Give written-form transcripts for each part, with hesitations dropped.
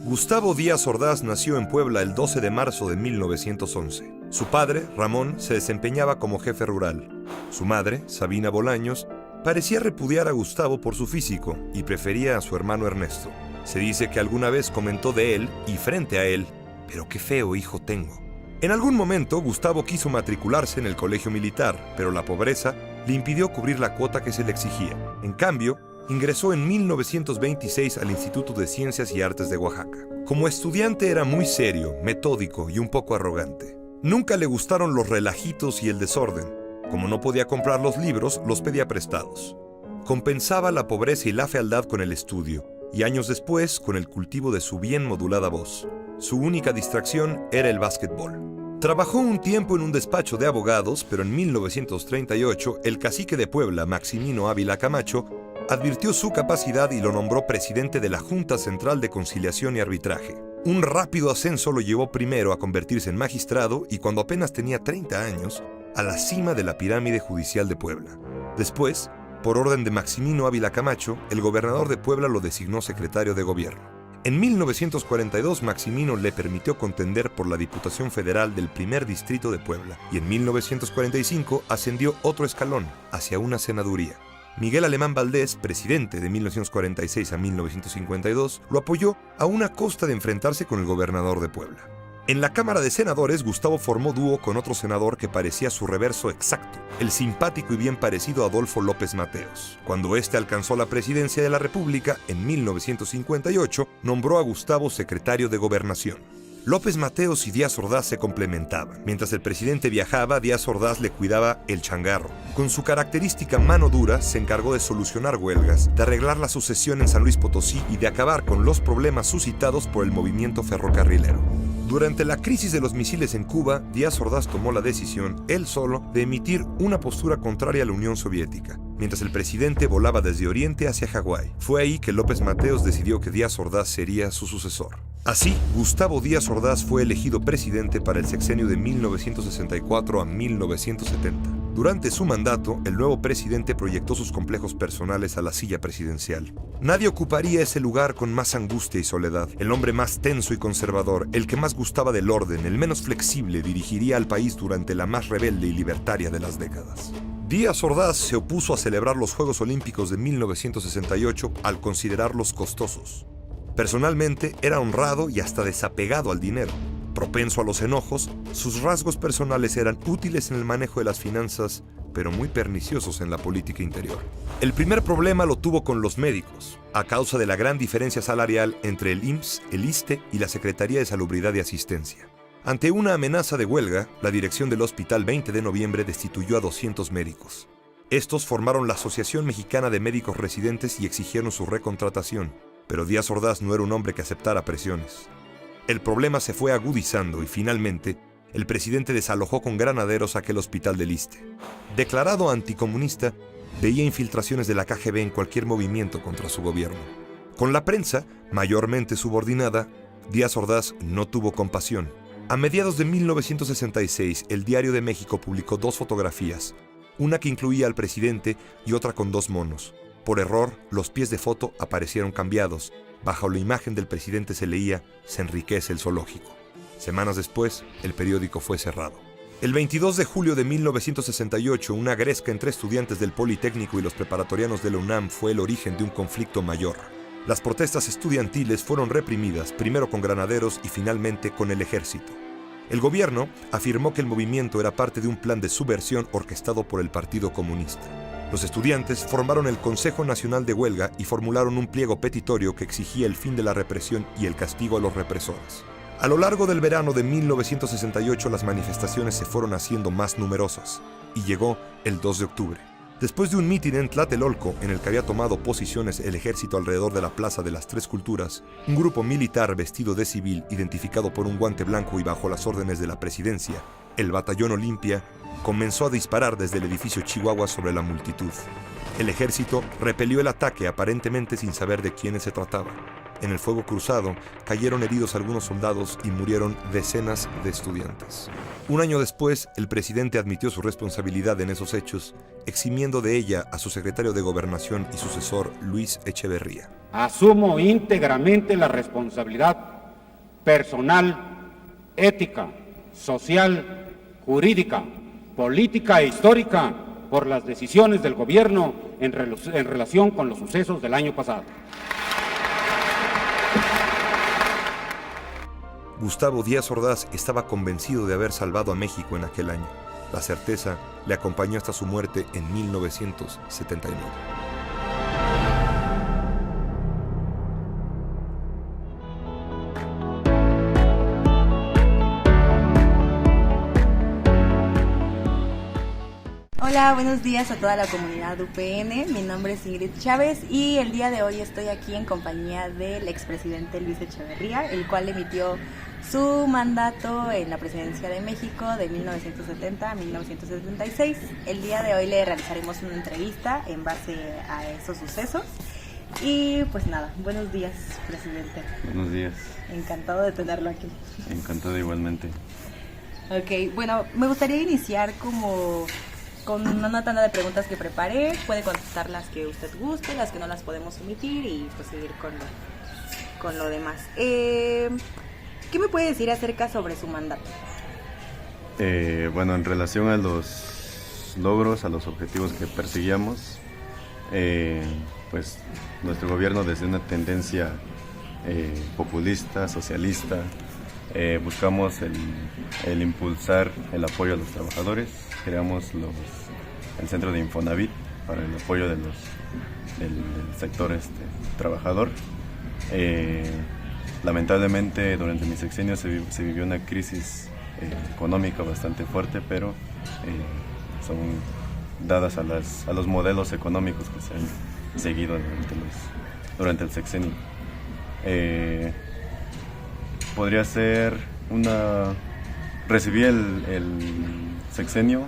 Gustavo Díaz Ordaz nació en Puebla el 12 de marzo de 1911. Su padre, Ramón, se desempeñaba como jefe rural. Su madre, Sabina Bolaños, parecía repudiar a Gustavo por su físico y prefería a su hermano Ernesto. Se dice que alguna vez comentó de él y frente a él: «Pero qué feo hijo tengo». En algún momento, Gustavo quiso matricularse en el colegio militar, pero la pobreza le impidió cubrir la cuota que se le exigía. En cambio, ingresó en 1926 al Instituto de Ciencias y Artes de Oaxaca. Como estudiante era muy serio, metódico y un poco arrogante. Nunca le gustaron los relajitos y el desorden. Como no podía comprar los libros, los pedía prestados. Compensaba la pobreza y la fealdad con el estudio, y años después con el cultivo de su bien modulada voz. Su única distracción era el básquetbol. Trabajó un tiempo en un despacho de abogados, pero en 1938 el cacique de Puebla, Maximino Ávila Camacho, advirtió su capacidad y lo nombró presidente de la Junta Central de Conciliación y Arbitraje. Un rápido ascenso lo llevó primero a convertirse en magistrado y, cuando apenas tenía 30 años, a la cima de la pirámide judicial de Puebla. Después, por orden de Maximino Ávila Camacho, el gobernador de Puebla lo designó secretario de gobierno. En 1942, Maximino le permitió contender por la Diputación Federal del primer distrito de Puebla, y en 1945 ascendió otro escalón, hacia una senaduría. Miguel Alemán Valdés, presidente de 1946 a 1952, lo apoyó a una costa de enfrentarse con el gobernador de Puebla. En la Cámara de Senadores, Gustavo formó dúo con otro senador que parecía su reverso exacto, el simpático y bien parecido Adolfo López Mateos. Cuando éste alcanzó la presidencia de la República, en 1958, nombró a Gustavo secretario de Gobernación. López Mateos y Díaz Ordaz se complementaban. Mientras el presidente viajaba, Díaz Ordaz le cuidaba el changarro. Con su característica mano dura, se encargó de solucionar huelgas, de arreglar la sucesión en San Luis Potosí y de acabar con los problemas suscitados por el movimiento ferrocarrilero. Durante la crisis de los misiles en Cuba, Díaz Ordaz tomó la decisión, él solo, de emitir una postura contraria a la Unión Soviética, mientras el presidente volaba desde Oriente hacia Hawái. Fue ahí que López Mateos decidió que Díaz Ordaz sería su sucesor. Así, Gustavo Díaz Ordaz fue elegido presidente para el sexenio de 1964 a 1970. Durante su mandato, el nuevo presidente proyectó sus complejos personales a la silla presidencial. Nadie ocuparía ese lugar con más angustia y soledad. El hombre más tenso y conservador, el que más gustaba del orden, el menos flexible, dirigiría al país durante la más rebelde y libertaria de las décadas. Díaz Ordaz se opuso a celebrar los Juegos Olímpicos de 1968 al considerarlos costosos. Personalmente, era honrado y hasta desapegado al dinero. Propenso a los enojos, sus rasgos personales eran útiles en el manejo de las finanzas, pero muy perniciosos en la política interior. El primer problema lo tuvo con los médicos, a causa de la gran diferencia salarial entre el IMSS, el ISSSTE y la Secretaría de Salubridad y Asistencia. Ante una amenaza de huelga, la dirección del Hospital 20 de Noviembre destituyó a 200 médicos. Estos formaron la Asociación Mexicana de Médicos Residentes y exigieron su recontratación, pero Díaz Ordaz no era un hombre que aceptara presiones. El problema se fue agudizando y finalmente el presidente desalojó con granaderos aquel hospital del ISSSTE. Declarado anticomunista, veía infiltraciones de la KGB en cualquier movimiento contra su gobierno. Con la prensa, mayormente subordinada, Díaz Ordaz no tuvo compasión. A mediados de 1966, el Diario de México publicó 2 fotografías, una que incluía al presidente y otra con 2 monos. Por error, los pies de foto aparecieron cambiados. Bajo la imagen del presidente se leía: «Se enriquece el zoológico». Semanas después, el periódico fue cerrado. El 22 de julio de 1968, una gresca entre estudiantes del Politécnico y los preparatorianos de la UNAM fue el origen de un conflicto mayor. Las protestas estudiantiles fueron reprimidas, primero con granaderos y finalmente con el ejército. El gobierno afirmó que el movimiento era parte de un plan de subversión orquestado por el Partido Comunista. Los estudiantes formaron el Consejo Nacional de Huelga y formularon un pliego petitorio que exigía el fin de la represión y el castigo a los represores. A lo largo del verano de 1968, las manifestaciones se fueron haciendo más numerosas, y llegó el 2 de octubre. Después de un mitin en Tlatelolco, en el que había tomado posiciones el ejército alrededor de la Plaza de las Tres Culturas, un grupo militar vestido de civil, identificado por un guante blanco y bajo las órdenes de la presidencia, el Batallón Olimpia, comenzó a disparar desde el edificio Chihuahua sobre la multitud. El ejército repelió el ataque, aparentemente sin saber de quiénes se trataba. En el fuego cruzado, cayeron heridos algunos soldados y murieron decenas de estudiantes. Un año después, el presidente admitió su responsabilidad en esos hechos, eximiendo de ella a su secretario de Gobernación y sucesor, Luis Echeverría. Asumo íntegramente la responsabilidad personal, ética, social, jurídica, política e histórica por las decisiones del gobierno en relación con los sucesos del año pasado. Gustavo Díaz Ordaz estaba convencido de haber salvado a México en aquel año. La certeza le acompañó hasta su muerte en 1979. Hola, buenos días a toda la comunidad UPN. Mi nombre es Ingrid Chávez y el día de hoy estoy aquí en compañía del expresidente Luis Echeverría, el cual emitió su mandato en la presidencia de México de 1970 a 1976. El día de hoy le realizaremos una entrevista en base a esos sucesos. Y pues nada, buenos días, presidente. Buenos días. Encantado de tenerlo aquí. Encantado igualmente. Ok, bueno, me gustaría iniciar con una tanda de preguntas que preparé. Puede contestar las que usted guste, las que no las podemos omitir y pues seguir con lo demás. ¿Qué me puede decir acerca sobre su mandato? Bueno, en relación a los logros, a los objetivos que perseguíamos, pues nuestro gobierno, desde una tendencia populista, socialista, buscamos el impulsar el apoyo a los trabajadores. Creamos el centro de Infonavit para el apoyo del sector trabajador. Lamentablemente durante mi sexenio se vivió una crisis económica bastante fuerte, pero son dadas a los modelos económicos que se han seguido durante el sexenio. Podría ser recibí el sexenio,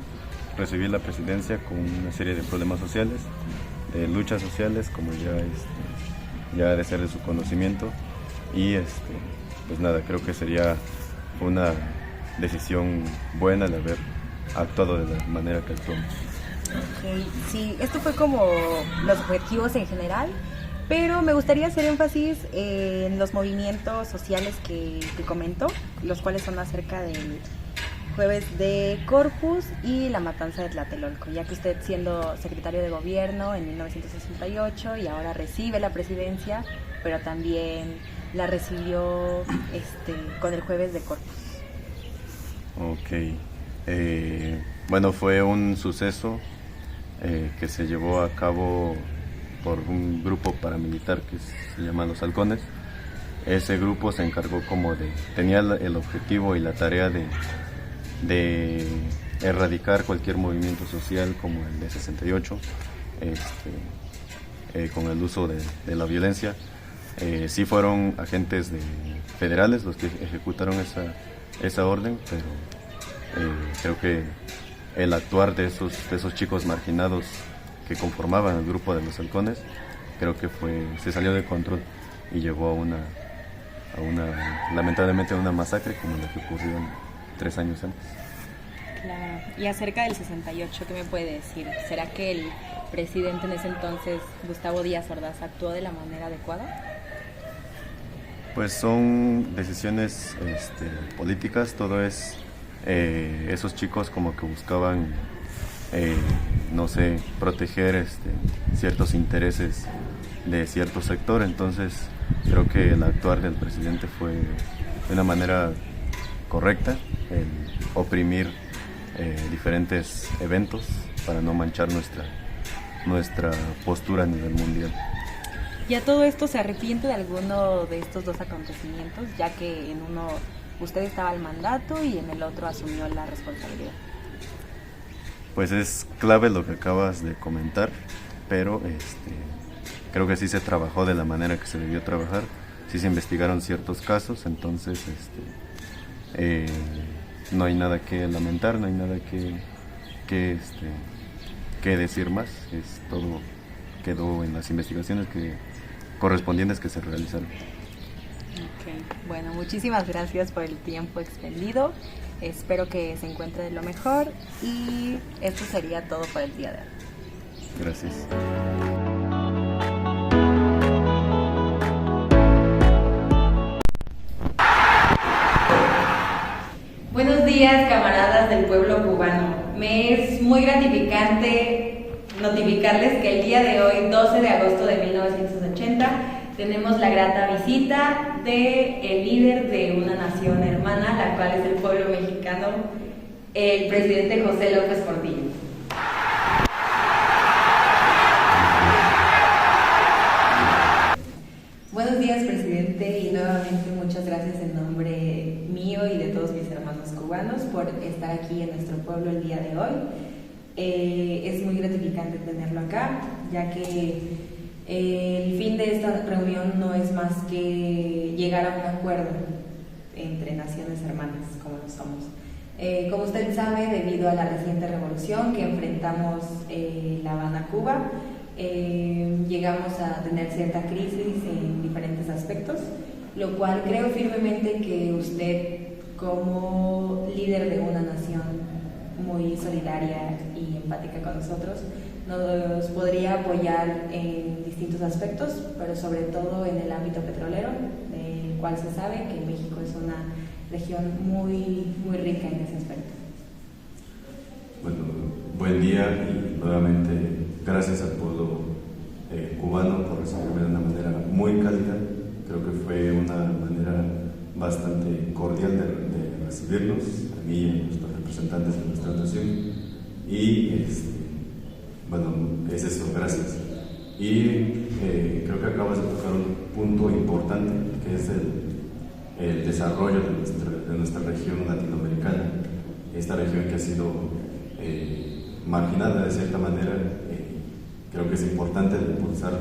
recibí la presidencia con una serie de problemas sociales, de luchas sociales, como ya ha de ser de su conocimiento, y pues nada, creo que sería una decisión buena de haber actuado de la manera que actuamos. Okay. Sí, esto fue como los objetivos en general, pero me gustaría hacer énfasis en los movimientos sociales que comentó, los cuales son acerca del Jueves de Corpus y la matanza de Tlatelolco, ya que usted, siendo secretario de gobierno en 1968 y ahora recibe la presidencia, pero también la recibió con el Jueves de Corpus. Ok. Bueno, fue un suceso que se llevó a cabo por un grupo paramilitar que se llama Los Halcones. Ese grupo se encargó tenía el objetivo y la tarea de erradicar cualquier movimiento social como el de 68, con el uso de la violencia. Sí fueron agentes federales los que ejecutaron esa orden, pero creo que el actuar de esos chicos marginados que conformaban el grupo de Los Halcones, creo que se salió de control y llevó lamentablemente a una masacre como la que ocurrió 3 años antes. Claro. Y acerca del 68, ¿qué me puede decir? ¿Será que el presidente en ese entonces, Gustavo Díaz Ordaz, actuó de la manera adecuada? Pues son decisiones políticas, todo es esos chicos como que buscaban, no sé, proteger ciertos intereses de cierto sector. Entonces creo que el actuar del presidente fue de una manera correcta, el oprimir diferentes eventos para no manchar nuestra postura a nivel mundial. ¿Y a todo esto se arrepiente de alguno de estos dos acontecimientos, ya que en uno usted estaba al mandato y en el otro asumió la responsabilidad? Pues es clave lo que acabas de comentar, pero creo que sí se trabajó de la manera que se debió trabajar, sí se investigaron ciertos casos, entonces no hay nada que lamentar, no hay nada que decir más, todo quedó en las investigaciones correspondientes que se realizaron. Okay. Bueno, muchísimas gracias por el tiempo expendido, espero que se encuentre de lo mejor y esto sería todo por el día de hoy. Gracias. días, camaradas del pueblo cubano. Me es muy gratificante notificarles que el día de hoy, 12 de agosto de 1980, tenemos la grata visita del líder de una nación hermana, la cual es el pueblo mexicano, el presidente José López Portillo. Buenos días, presidente, y nuevamente muchas gracias en nombre mío y de todos mis hermanos cubanos por estar aquí en nuestro pueblo el día de hoy. Es muy gratificante tenerlo acá, ya que el fin de esta reunión no es más que llegar a un acuerdo entre naciones hermanas, como lo somos. Como usted sabe, debido a la reciente revolución que enfrentamos La Habana, Cuba, llegamos a tener cierta crisis en diferentes aspectos, lo cual creo firmemente que usted, como líder de una nación muy solidaria y empática con nosotros, nos podría apoyar en distintos aspectos, pero sobre todo en el ámbito petrolero, del cual se sabe que México es una región muy rica en ese aspecto. Bueno, buen día y nuevamente gracias al pueblo cubano por recibirme de una manera muy cálida. Creo que fue una manera bastante cordial de recibirnos, a mí y a nuestros representantes de nuestra nación. Y bueno, es eso, gracias. Y creo que acabas de tocar un punto importante, que es el desarrollo de nuestra región latinoamericana, esta región que ha sido marginada de cierta manera. Creo que es importante impulsar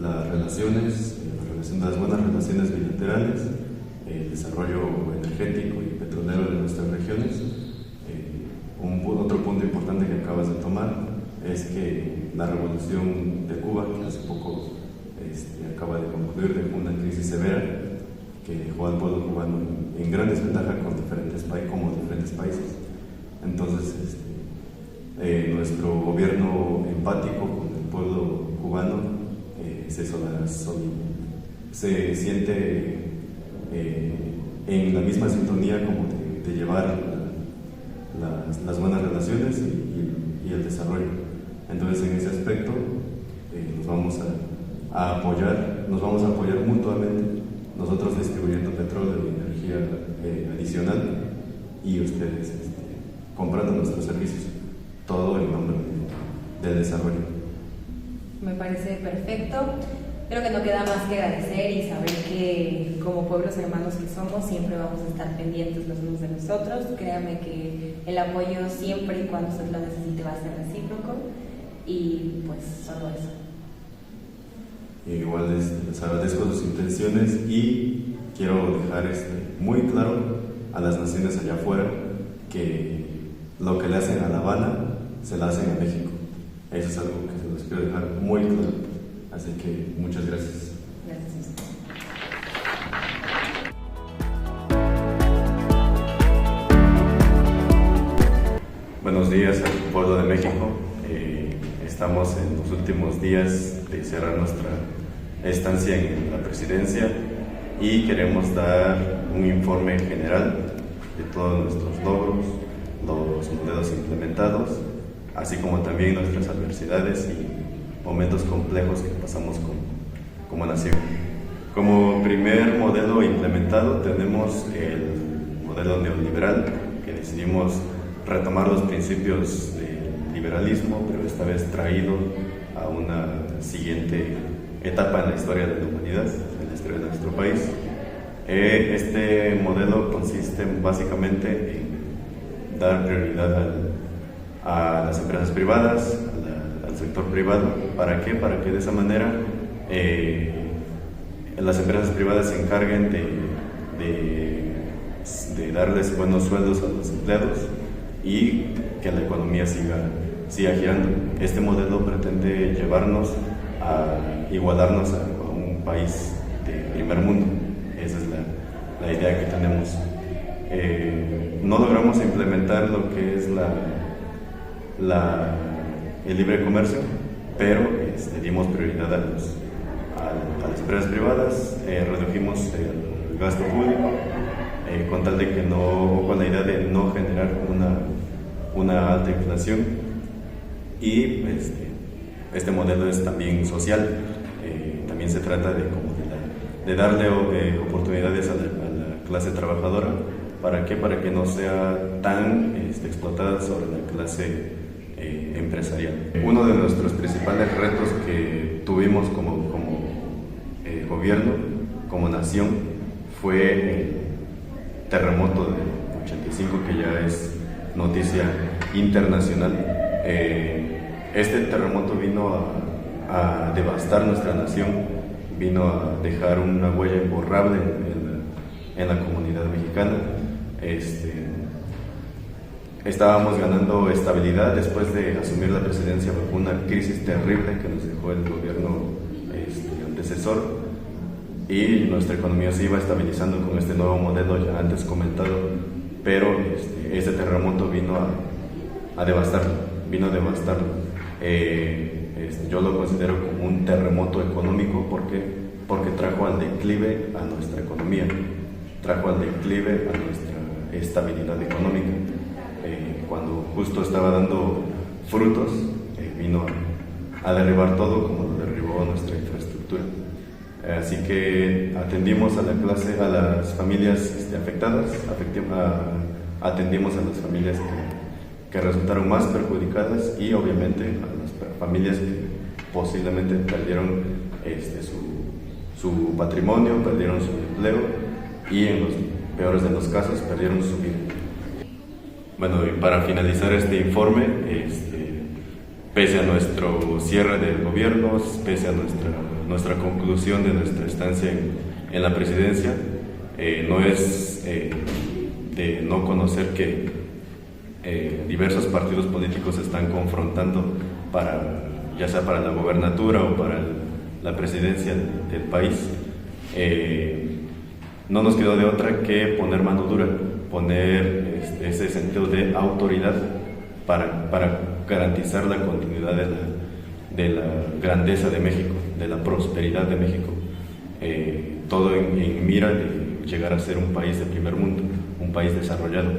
las relaciones, las buenas relaciones bilaterales, el desarrollo energético y petrolero de nuestras regiones. Otro punto importante que acabas de tomar es que la revolución de Cuba, que hace poco acaba de concluir, dejó una crisis severa que dejó al pueblo cubano en gran desventaja como diferentes países. Entonces, nuestro gobierno empático con el pueblo cubano se siente en la misma sintonía como de llevar las buenas relaciones y el desarrollo. Entonces, en ese aspecto nos vamos a apoyar mutuamente, nosotros distribuyendo petróleo y energía adicional y ustedes comprando nuestros servicios, todo en nombre del desarrollo. Me parece perfecto. Creo que no queda más que agradecer y saber que como pueblos hermanos que somos siempre vamos a estar pendientes los unos de los otros. Créame que el apoyo siempre y cuando usted lo necesite va a ser recíproco y pues solo eso. Igual les agradezco sus intenciones y quiero dejar muy claro a las naciones allá afuera que lo que le hacen a La Habana se la hacen a México. Eso es algo que se los quiero dejar muy claro. Así que muchas gracias. Gracias a usted. Buenos días al pueblo de México. Estamos en los últimos días de cerrar nuestra estancia en la presidencia y queremos dar un informe general de todos nuestros logros, los modelos implementados, así como también nuestras adversidades y momentos complejos que pasamos como nación. Como primer modelo implementado tenemos el modelo neoliberal, que decidimos retomar los principios del liberalismo, pero esta vez traído a una siguiente etapa en la historia de la humanidad, en la historia de nuestro país. Este modelo consiste básicamente en dar prioridad a las empresas privadas, al sector privado. ¿Para qué? Para que de esa manera las empresas privadas se encarguen de darles buenos sueldos a los empleados y que la economía siga girando. Este modelo pretende llevarnos a igualarnos a un país de primer mundo. Esa es la idea que tenemos. No logramos implementar lo que es el libre comercio, pero dimos prioridad a las empresas privadas, redujimos el gasto público, con tal de que no, con la idea de no generar una alta inflación. Y este modelo es también social, también se trata de darle oportunidades a la clase trabajadora. ¿Para qué? Para que no sea tan explotada sobre la clase empresarial. Uno de nuestros principales retos que tuvimos como gobierno, como nación, fue el terremoto del 85, que ya es noticia internacional. Este terremoto vino a devastar nuestra nación, vino a dejar una huella imborrable en la comunidad mexicana. Estábamos ganando estabilidad después de asumir la presidencia bajo una crisis terrible que nos dejó el gobierno antecesor, y nuestra economía se iba estabilizando con este nuevo modelo ya antes comentado, pero este terremoto vino a devastarlo, yo lo considero como un terremoto económico porque trajo al declive a nuestra economía, trajo al declive a nuestra estabilidad económica. Cuando justo estaba dando frutos, vino a derribar todo, como lo derribó nuestra infraestructura. Así que atendimos a las familias afectadas, atendimos a las familias que resultaron más perjudicadas, y obviamente a las familias que posiblemente perdieron su patrimonio, perdieron su empleo, y en los peores de los casos perdieron su vida. Bueno, y para finalizar este informe, pese a nuestro cierre del gobierno, pese a nuestra conclusión de nuestra estancia en la presidencia, no es de no conocer que diversos partidos políticos se están confrontando ya sea para la gobernatura o para la presidencia del país. No nos quedó de otra que poner mano dura, poner ese sentido de autoridad para garantizar la continuidad de la grandeza de México, de la prosperidad de México, todo en mira de llegar a ser un país de primer mundo, un país desarrollado.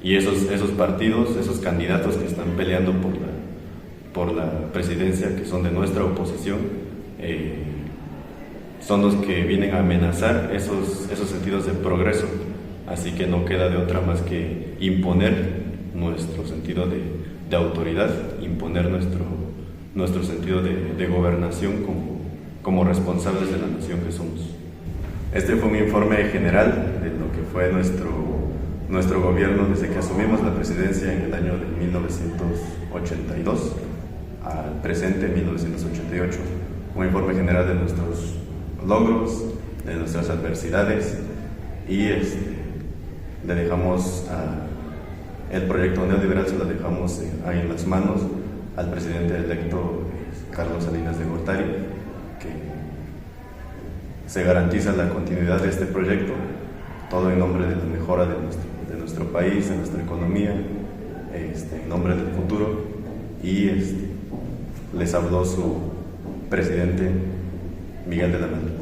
Y esos partidos, esos candidatos que están peleando por la presidencia, que son de nuestra oposición, son los que vienen a amenazar esos sentidos de progreso. Así que no queda de otra más que imponer nuestro sentido de autoridad, imponer nuestro sentido de gobernación como responsables de la nación que somos. Este fue un informe general de lo que fue nuestro gobierno desde que asumimos la presidencia en el año de 1982 al presente, 1988. Un informe general de nuestros logros, de nuestras adversidades, y le dejamos el proyecto neoliberal, se lo dejamos ahí en las manos al presidente electo Carlos Salinas de Gortari, que se garantiza la continuidad de este proyecto, todo en nombre de la mejora de nuestro país, de nuestra economía, en nombre del futuro. Y les habló su presidente Miguel de la Madrid.